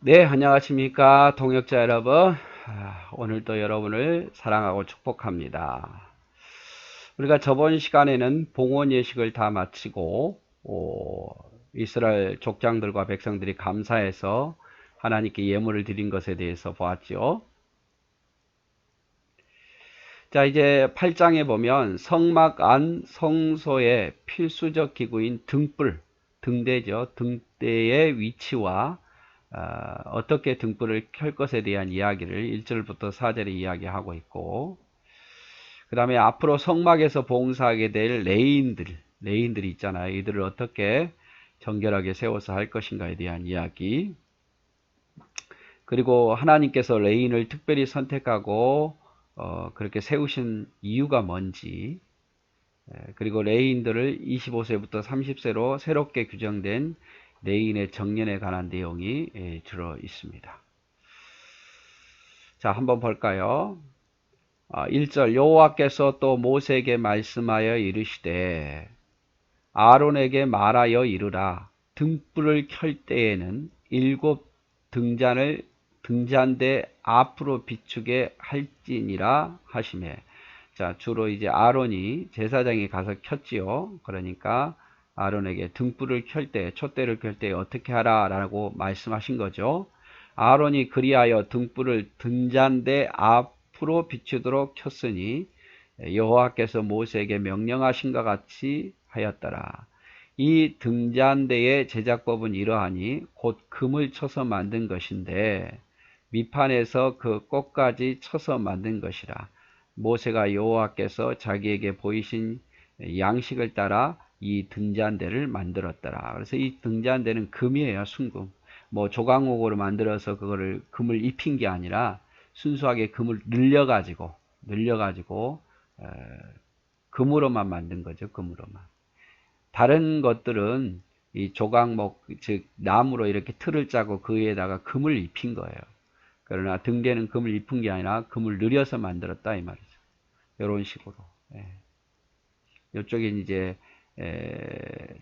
네, 안녕하십니까, 동역자 여러분. 오늘도 여러분을 사랑하고 축복합니다. 우리가 저번 시간에는 봉헌 예식을 다 마치고, 이스라엘 족장들과 백성들이 감사해서 하나님께 예물을 드린 것에 대해서 보았죠. 자, 이제 8장에 보면 성막 안 성소의 필수적 기구인 등불, 등대죠. 등대의 위치와 어떻게 등불을 켤 것에 대한 이야기를 1절부터 4절에 이야기하고 있고, 그 다음에 앞으로 성막에서 봉사하게 될 레인들이 있잖아요. 이들을 어떻게 정결하게 세워서 할 것인가에 대한 이야기, 그리고 하나님께서 레인을 특별히 선택하고 그렇게 세우신 이유가 뭔지, 그리고 레인들을 25세부터 30세로 새롭게 규정된 레인의 정년에 관한 내용이 들어 있습니다. 자, 한번 볼까요? 1절 여호와께서 또 모세에게 말씀하여 이르시되 아론에게 말하여 이르라 등불을 켤 때에는 일곱 등잔대 앞으로 비추게 할지니라 하시매. 자, 주로 이제 아론이 제사장이 가서 켰지요. 그러니까 아론에게 등불을 켤 때, 촛대를 켤 때 어떻게 하라라고 말씀하신 거죠. 아론이 그리하여 등불을 등잔대 앞으로 비추도록 켰으니 여호와께서 모세에게 명령하신 것 같이 하였더라. 이 등잔대의 제작법은 이러하니 곧 금을 쳐서 만든 것인데 밑판에서 그 꼭까지 쳐서 만든 것이라. 모세가 여호와께서 자기에게 보이신 양식을 따라 이 등잔대를 만들었더라. 그래서 이 등잔대는 금이에요, 순금. 뭐 조각목으로 만들어서 그거를 금을 입힌 게 아니라 순수하게 금을 늘려가지고 금으로만 만든 거죠, 금으로만. 다른 것들은 이 조각목, 즉 나무로 이렇게 틀을 짜고 그 위에다가 금을 입힌 거예요. 그러나 등대는 금을 입힌 게 아니라 금을 늘여서 만들었다 이 말이죠. 이런 식으로. 이쪽에 이제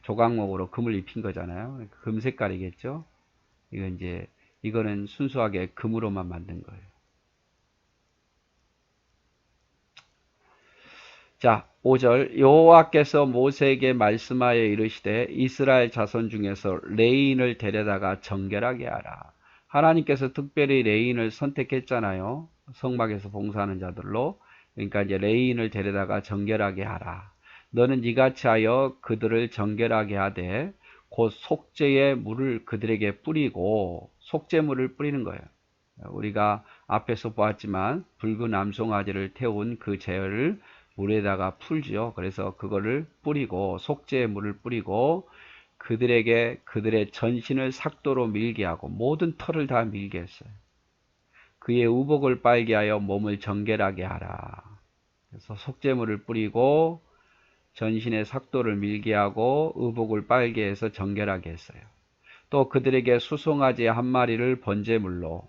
조각목으로 금을 입힌 거잖아요. 금 색깔이겠죠. 이거는 순수하게 금으로만 만든 거예요. 자, 5절 여호와께서 모세에게 말씀하여 이르시되 이스라엘 자손 중에서 레인을 데려다가 정결하게 하라. 하나님께서 특별히 레인을 선택했잖아요. 성막에서 봉사하는 자들로. 그러니까 이제 레인을 데려다가 정결하게 하라. 너는 이같이 하여 그들을 정결하게 하되 곧 속죄의 물을 그들에게 뿌리고 속죄물을 뿌리는 거예요. 우리가 앞에서 보았지만 붉은 암송아지를 태운 그 재를 물에다가 풀죠. 그래서 그거를 뿌리고 속죄의 물을 뿌리고 그들에게 그들의 전신을 삭도로 밀게 하고 모든 털을 다 밀게 했어요. 그의 의복을 빨게 하여 몸을 정결하게 하라. 그래서 속죄물을 뿌리고 전신의 삭도를 밀게 하고 의복을 빨게 해서 정결하게 했어요. 또 그들에게 수송아지 한 마리를 번제물로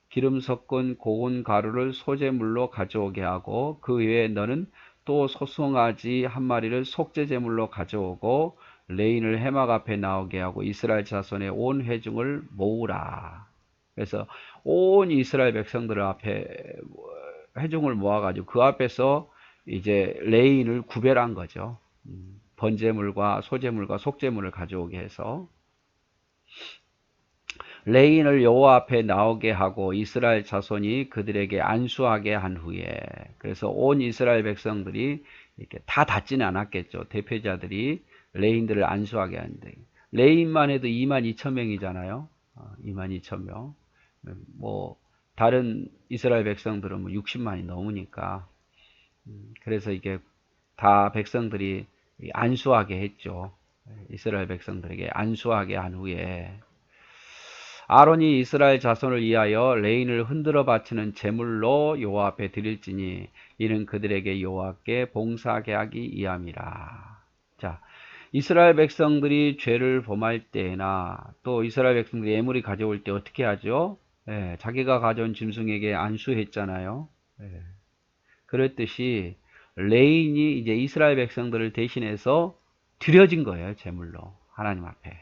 기름 섞은 고운 가루를 소제물로 가져오게 하고 그 외에 너는 또 소송아지 한 마리를 속죄제물로 가져오고 레인을 해막 앞에 나오게 하고 이스라엘 자손의 온 회중을 모으라. 그래서 온 이스라엘 백성들 앞에 회중을 모아가지고 그 앞에서 이제 레인을 구별한 거죠. 번제물과 소제물과 속죄물을 가져오게 해서 레인을 여호와 앞에 나오게 하고 이스라엘 자손이 그들에게 안수하게 한 후에, 그래서 온 이스라엘 백성들이 이렇게 다 닿지는 않았겠죠. 대표자들이 레인들을 안수하게 하는데 레인만 해도 2만 2천 명이잖아요. 2만 2천 명. 뭐 다른 이스라엘 백성들은 뭐 60만이 넘으니까 그래서 이게 다 백성들이 안수하게 했죠. 이스라엘 백성들에게 안수하게 한 후에 아론이 이스라엘 자손을 위하여 레인을 흔들어 바치는 제물로 여호와 앞에 드릴지니 이는 그들에게 여호와께 봉사하게 하기 위함이라. 자, 이스라엘 백성들이 죄를 범할 때나 또 이스라엘 백성들이 예물이 가져올 때 어떻게 하죠? 자기가 가져온 짐승에게 안수했잖아요. 그랬듯이 레인이 이제 이스라엘 백성들을 대신해서 드려진 거예요, 제물로 하나님 앞에.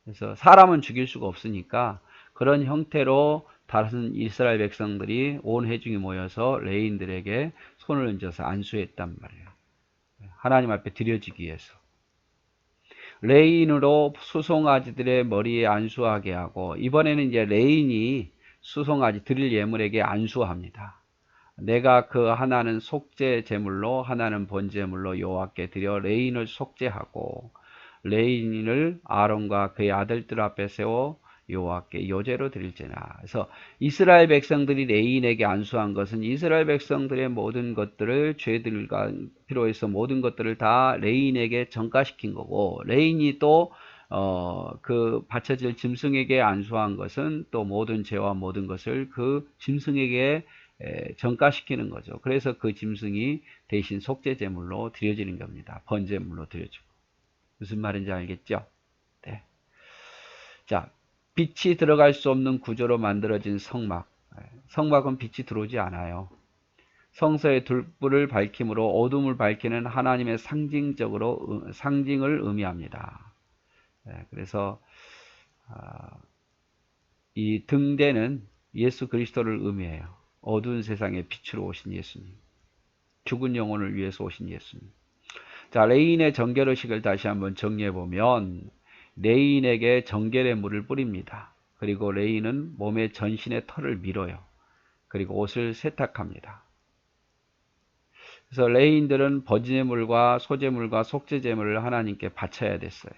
그래서 사람은 죽일 수가 없으니까 그런 형태로 다른 이스라엘 백성들이 온 회중이 모여서 레인들에게 손을 얹어서 안수했단 말이에요. 하나님 앞에 드려지기 위해서. 레인으로 수송아지들의 머리에 안수하게 하고, 이번에는 이제 레인이 수송아지 드릴 예물에게 안수합니다. 내가 그 하나는 속죄 제물로 하나는 번제물로 여호와께 드려 레인을 속죄하고, 레인을 아론과 그의 아들들 앞에 세워 여호와께 요제로 드릴지나. 그래서 이스라엘 백성들이 레인에게 안수한 것은 이스라엘 백성들의 모든 것들을, 죄들과 필요해서 모든 것들을 다 레인에게 전가시킨 거고, 레인이 또 그 바쳐질 짐승에게 안수한 것은 또 모든 죄와 모든 것을 그 짐승에게 전가시키는 거죠. 그래서 그 짐승이 대신 속죄 제물로 드려지는 겁니다. 번제물로 드려지고. 무슨 말인지 알겠죠? 네. 자, 빛이 들어갈 수 없는 구조로 만들어진 성막. 성막은 빛이 들어오지 않아요. 성서의 둘불을 밝힘으로 어둠을 밝히는 하나님의 상징을 의미합니다. 그래서 이 등대는 예수 그리스도를 의미해요. 어두운 세상에 빛으로 오신 예수님. 죽은 영혼을 위해서 오신 예수님. 자, 레인의 정결의식을 다시 한번 정리해보면, 레인에게 정결의 물을 뿌립니다. 그리고 레인은 몸의 전신의 털을 밀어요. 그리고 옷을 세탁합니다. 그래서 레인들은 번제물과 소제물과 속죄제물을 하나님께 바쳐야 됐어요.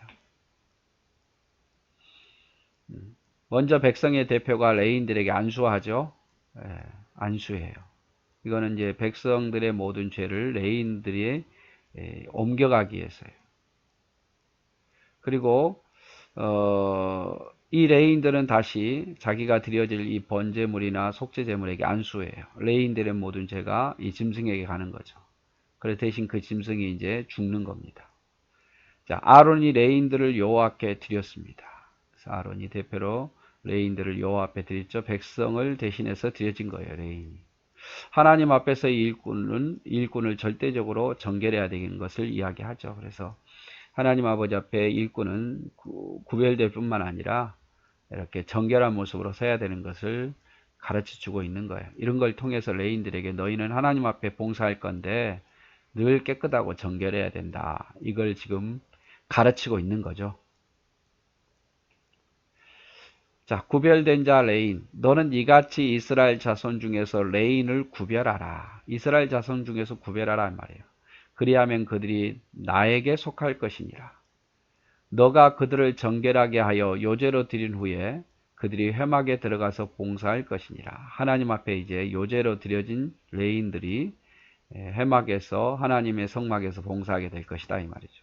먼저 백성의 대표가 레인들에게 안수하죠. 안수해요. 이거는 이제 백성들의 모든 죄를 레인들이 옮겨가기 위해서요. 그리고 이 레인들은 다시 자기가 드려질 이 번제물이나 속죄제물에게 안수해요. 레인들의 모든 죄가 이 짐승에게 가는 거죠. 그래서 대신 그 짐승이 이제 죽는 겁니다. 자, 아론이 레인들을 여호와께 드렸습니다. 그래서 아론이 대표로 레인들을 여호와 앞에 드렸죠. 백성을 대신해서 드려진 거예요, 레인이. 하나님 앞에서의 일꾼을 절대적으로 정결해야 되는 것을 이야기하죠. 그래서 하나님 아버지 앞에 일꾼은 구별될 뿐만 아니라 이렇게 정결한 모습으로 서야 되는 것을 가르쳐 주고 있는 거예요. 이런 걸 통해서 레인들에게 너희는 하나님 앞에 봉사할 건데 늘 깨끗하고 정결해야 된다. 이걸 지금 가르치고 있는 거죠. 자, 구별된 자 레인. 너는 이같이 이스라엘 자손 중에서 레인을 구별하라. 이스라엘 자손 중에서 구별하라 말이에요. 그리하면 그들이 나에게 속할 것이니라. 너가 그들을 정결하게 하여 요제로 드린 후에 그들이 회막에 들어가서 봉사할 것이니라. 하나님 앞에 이제 요제로 드려진 레인들이 회막에서, 하나님의 성막에서 봉사하게 될 것이다 이 말이죠.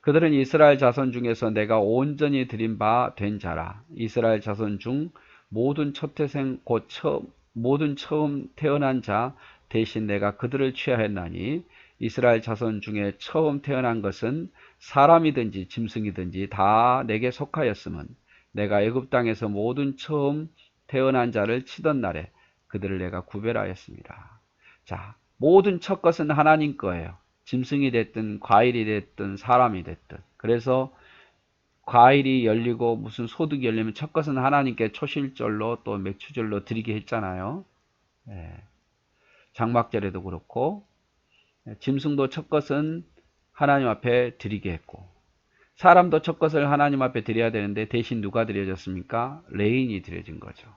그들은 이스라엘 자손 중에서 내가 온전히 드린 바 된 자라. 이스라엘 자손 중 모든 첫태생 곧 모든 처음 태어난 자 대신 내가 그들을 취하였나니, 이스라엘 자손 중에 처음 태어난 것은 사람이든지 짐승이든지 다 내게 속하였음은 내가 애굽 땅에서 모든 처음 태어난 자를 치던 날에 그들을 내가 구별하였습니다. 자, 모든 첫 것은 하나님 거예요. 짐승이 됐든 과일이 됐든 사람이 됐든. 그래서 과일이 열리고 무슨 소득이 열리면 첫 것은 하나님께 초실절로 또 맥추절로 드리게 했잖아요. 장막절에도 그렇고, 짐승도 첫 것은 하나님 앞에 드리게 했고, 사람도 첫 것을 하나님 앞에 드려야 되는데 대신 누가 드려졌습니까? 레인이 드려진 거죠.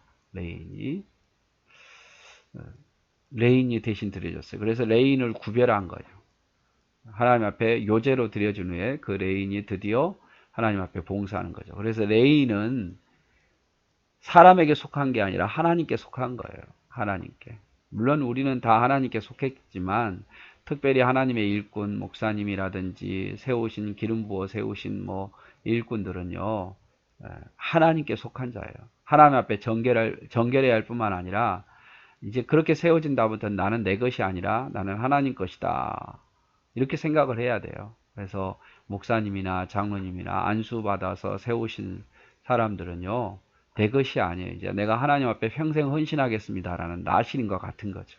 레인이 대신 드려졌어요. 그래서 레인을 구별한 거예요. 하나님 앞에 요제로 드려준 후에 그 레인이 드디어 하나님 앞에 봉사하는 거죠. 그래서 레인은 사람에게 속한 게 아니라 하나님께 속한 거예요. 하나님께. 물론 우리는 다 하나님께 속했지만 특별히 하나님의 일꾼, 목사님이라든지 세우신, 기름 부어 세우신 일꾼들은요, 하나님께 속한 자예요. 하나님 앞에 정결해야 할 뿐만 아니라 이제 그렇게 세워진 다음부터 나는 내 것이 아니라 나는 하나님 것이다. 이렇게 생각을 해야 돼요. 그래서 목사님이나 장로님이나 안수받아서 세우신 사람들은요, 내 것이 아니에요. 이제 내가 하나님 앞에 평생 헌신하겠습니다라는 나실인과 같은 거죠.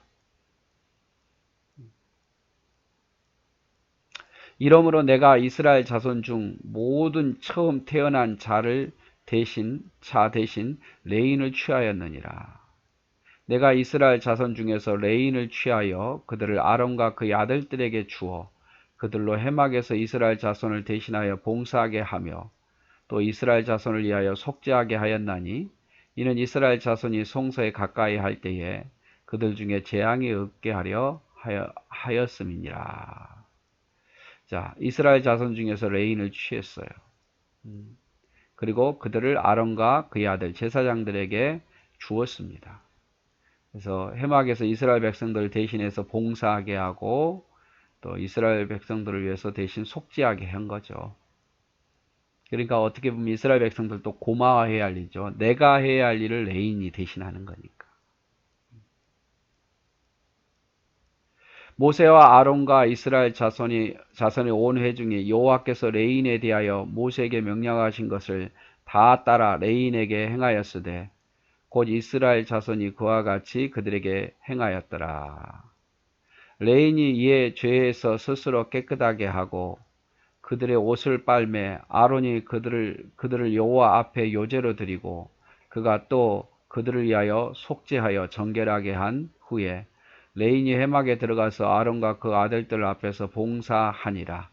이러므로 내가 이스라엘 자손 중 모든 처음 태어난 자를 대신 레인을 취하였느니라. 내가 이스라엘 자손 중에서 레인을 취하여 그들을 아론과 그의 아들들에게 주어 그들로 해막에서 이스라엘 자손을 대신하여 봉사하게 하며 또 이스라엘 자손을 위하여 속죄하게 하였나니 이는 이스라엘 자손이 성소에 가까이 할 때에 그들 중에 재앙이 없게 하려 하였음이니라. 자, 이스라엘 자손 중에서 레인을 취했어요. 그리고 그들을 아론과 그의 아들 제사장들에게 주었습니다. 그래서 해막에서 이스라엘 백성들을 대신해서 봉사하게 하고 또 이스라엘 백성들을 위해서 대신 속죄하게 한 거죠. 그러니까 어떻게 보면 이스라엘 백성들도 고마워해야 할 일이죠. 내가 해야 할 일을 레인이 대신하는 거니까. 모세와 아론과 이스라엘 자손의 온 회중이 여호와께서 레인에 대하여 모세에게 명령하신 것을 다 따라 레인에게 행하였으되 곧 이스라엘 자손이 그와 같이 그들에게 행하였더라. 레인이 이에 죄에서 스스로 깨끗하게 하고 그들의 옷을 빨매 아론이 그들을 여호와 앞에 요제로 드리고 그가 또 그들을 위하여 속죄하여 정결하게 한 후에 레인이 해막에 들어가서 아론과 그 아들들 앞에서 봉사하니라.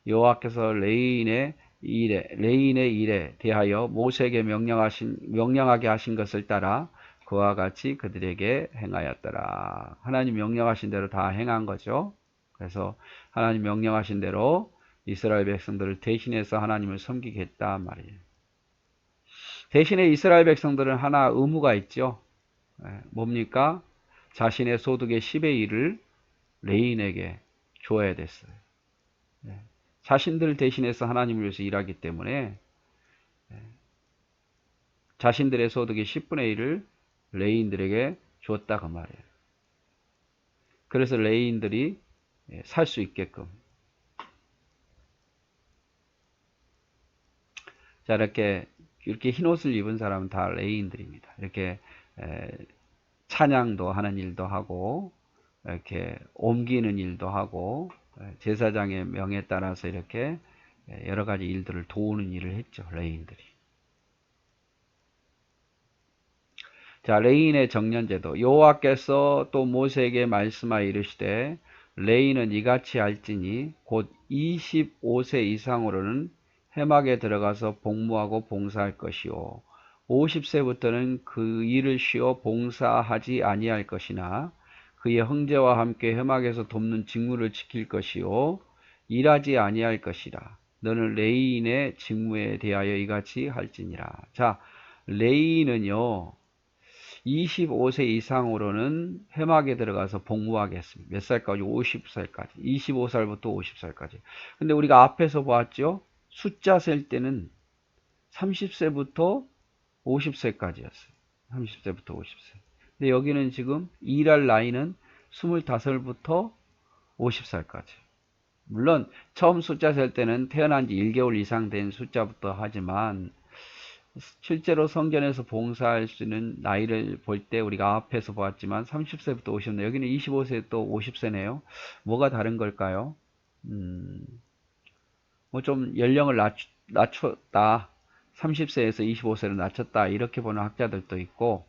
여호와께서 레인의 일에 대하여 모세에게 명령하게 하신 것을 따라 그와 같이 그들에게 행하였더라. 하나님 명령하신 대로 다 행한 거죠. 그래서 하나님 명령하신 대로 이스라엘 백성들을 대신해서 하나님을 섬기겠다 말이에요. 대신에 이스라엘 백성들은 하나 의무가 있죠. 뭡니까? 자신의 소득의 10의 1을 레인에게 줘야 됐어요. 자신들을 대신해서 하나님을 위해서 일하기 때문에 자신들의 소득의 10분의 1을 레인들에게 줬다 그 말이에요. 그래서 레인들이 살 수 있게끔. 자, 이렇게 흰 옷을 입은 사람은 다 레인들입니다. 이렇게 찬양도 하는 일도 하고 이렇게 옮기는 일도 하고 제사장의 명에 따라서 이렇게 여러 가지 일들을 도우는 일을 했죠. 레인들이. 자, 레인의 정년제도. 여호와께서 또 모세에게 말씀하여 이르시되 레인은 이같이 할지니 곧 25세 이상으로는 해막에 들어가서 복무하고 봉사할 것이요 50세부터는 그 일을 쉬어 봉사하지 아니할 것이나 그의 형제와 함께 해막에서 돕는 직무를 지킬 것이요 일하지 아니할 것이라. 너는 레인의 직무에 대하여 이같이 할지니라. 자, 레인은요 25세 이상으로는 해막에 들어가서 복무하겠습니다. 몇 살까지? 50살까지. 25살부터 50살까지. 근데 우리가 앞에서 보았죠? 숫자 셀 때는 30세부터 50세까지였어요. 30세부터 50세. 근데 여기는 지금 일할 나이는 25부터 50살까지. 물론 처음 숫자 셀 때는 태어난 지 1개월 이상 된 숫자부터 하지만 실제로 성전에서 봉사할 수 있는 나이를 볼 때 우리가 앞에서 보았지만 30세부터 50세, 여기는 25세 또 50세네요. 뭐가 다른 걸까요? 뭐 좀 연령을 낮췄다. 30세에서 25세로 낮췄다. 이렇게 보는 학자들도 있고,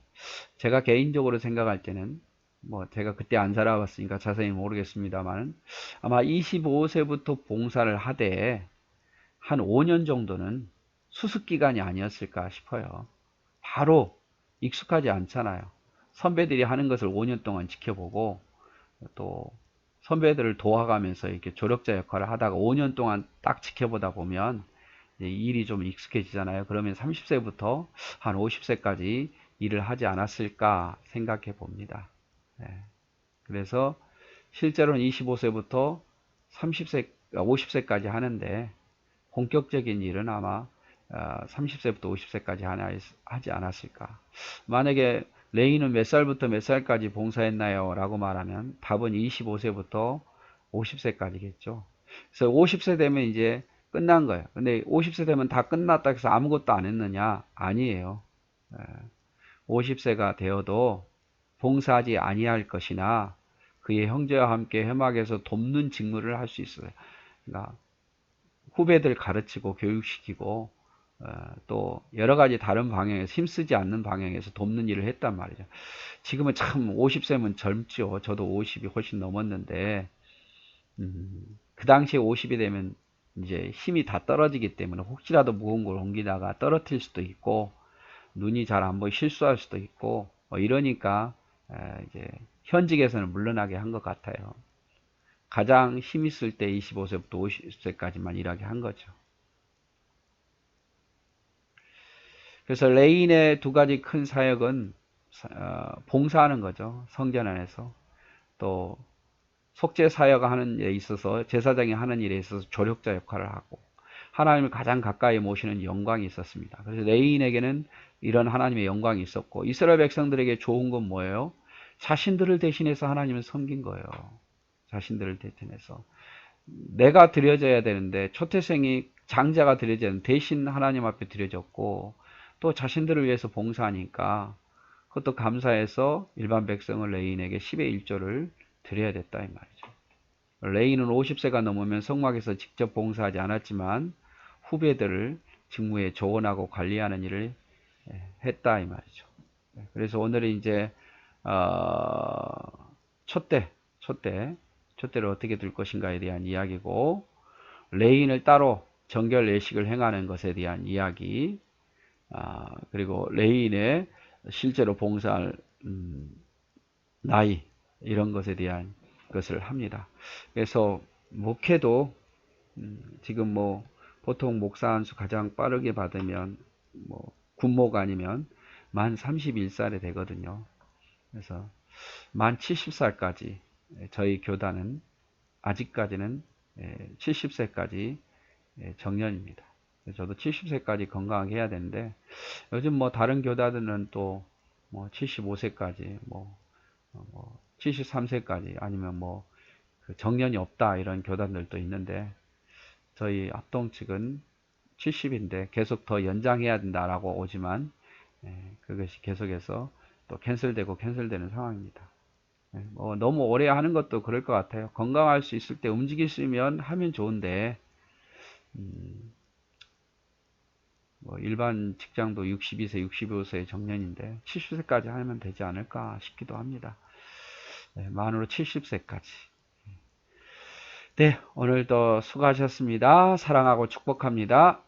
제가 개인적으로 생각할 때는, 뭐 제가 그때 안 살아봤으니까 자세히 모르겠습니다만, 아마 25세부터 봉사를 하되, 한 5년 정도는 수습기간이 아니었을까 싶어요. 바로 익숙하지 않잖아요. 선배들이 하는 것을 5년 동안 지켜보고, 또 선배들을 도와가면서 이렇게 조력자 역할을 하다가 5년 동안 딱 지켜보다 보면 일이 좀 익숙해지잖아요. 그러면 30세부터 한 50세까지 일을 하지 않았을까 생각해 봅니다. 그래서 실제로는 25세부터 30세, 50세까지 하는데 본격적인 일은 아마 30세부터 50세까지 하지 않았을까. 만약에 레인은 몇 살부터 몇 살까지 봉사했나요? 라고 말하면 답은 25세부터 50세까지겠죠. 그래서 50세 되면 이제 끝난 거예요. 근데 50세 되면 다 끝났다 해서 아무것도 안 했느냐? 아니에요. 50세가 되어도 봉사하지 아니할 것이나 그의 형제와 함께 해막에서 돕는 직무를 할 수 있어요. 그러니까 후배들 가르치고 교육시키고 또 여러 가지 다른 방향에서 힘쓰지 않는 방향에서 돕는 일을 했단 말이죠. 지금은 참 50세면 젊죠. 저도 50이 훨씬 넘었는데 그 당시에 50이 되면 이제 힘이 다 떨어지기 때문에 혹시라도 무거운 걸 옮기다가 떨어뜨릴 수도 있고 눈이 잘 안 보이 실수할 수도 있고 이러니까 이제 현직에서는 물러나게 한 것 같아요. 가장 힘 있을 때 25세부터 50세까지만 일하게 한 거죠. 그래서 레인의 두 가지 큰 사역은 봉사하는 거죠. 성전 안에서. 또 속죄 사역하는 일에 있어서 제사장이 하는 일에 있어서 조력자 역할을 하고 하나님을 가장 가까이 모시는 영광이 있었습니다. 그래서 레인에게는 이런 하나님의 영광이 있었고 이스라엘 백성들에게 좋은 건 뭐예요? 자신들을 대신해서 하나님을 섬긴 거예요. 자신들을 대신해서. 내가 드려져야 되는데 초태생이 장자가 드려져야 되는데 대신 하나님 앞에 드려졌고 또 자신들을 위해서 봉사하니까 그것도 감사해서 일반 백성을 레인에게 10의 1조를 드려야 됐다 이 말이죠. 레인은 50세가 넘으면 성막에서 직접 봉사하지 않았지만 후배들을 직무에 조언하고 관리하는 일을 했다 이 말이죠. 그래서 오늘은 이제 촛대를 어떻게 둘 것인가에 대한 이야기고 레인을 따로 정결 예식을 행하는 것에 대한 이야기 그리고 레인의 실제로 봉사할 나이 이런 것에 대한 것을 합니다. 그래서 목회도 지금 뭐 보통 목사 안수 가장 빠르게 받으면 뭐 군목 아니면 만 31살에 되거든요. 그래서 만 70살까지 저희 교단은 아직까지는 70세까지 정년입니다. 저도 70세까지 건강하게 해야 되는데 요즘 뭐 다른 교단들은 또 뭐 75세까지 뭐 73세까지 아니면 뭐 정년이 없다 이런 교단들도 있는데 저희 합동 측은 70인데 계속 더 연장해야 된다라고 오지만 그것이 계속해서 또 캔슬되는 상황입니다. 뭐 너무 오래 하는 것도 그럴 것 같아요. 건강할 수 있을 때 움직일 수 있으면 하면 좋은데 뭐 일반 직장도 62세, 65세 정년인데 70세까지 하면 되지 않을까 싶기도 합니다. 만으로 70세까지. 네, 오늘도 수고하셨습니다. 사랑하고 축복합니다.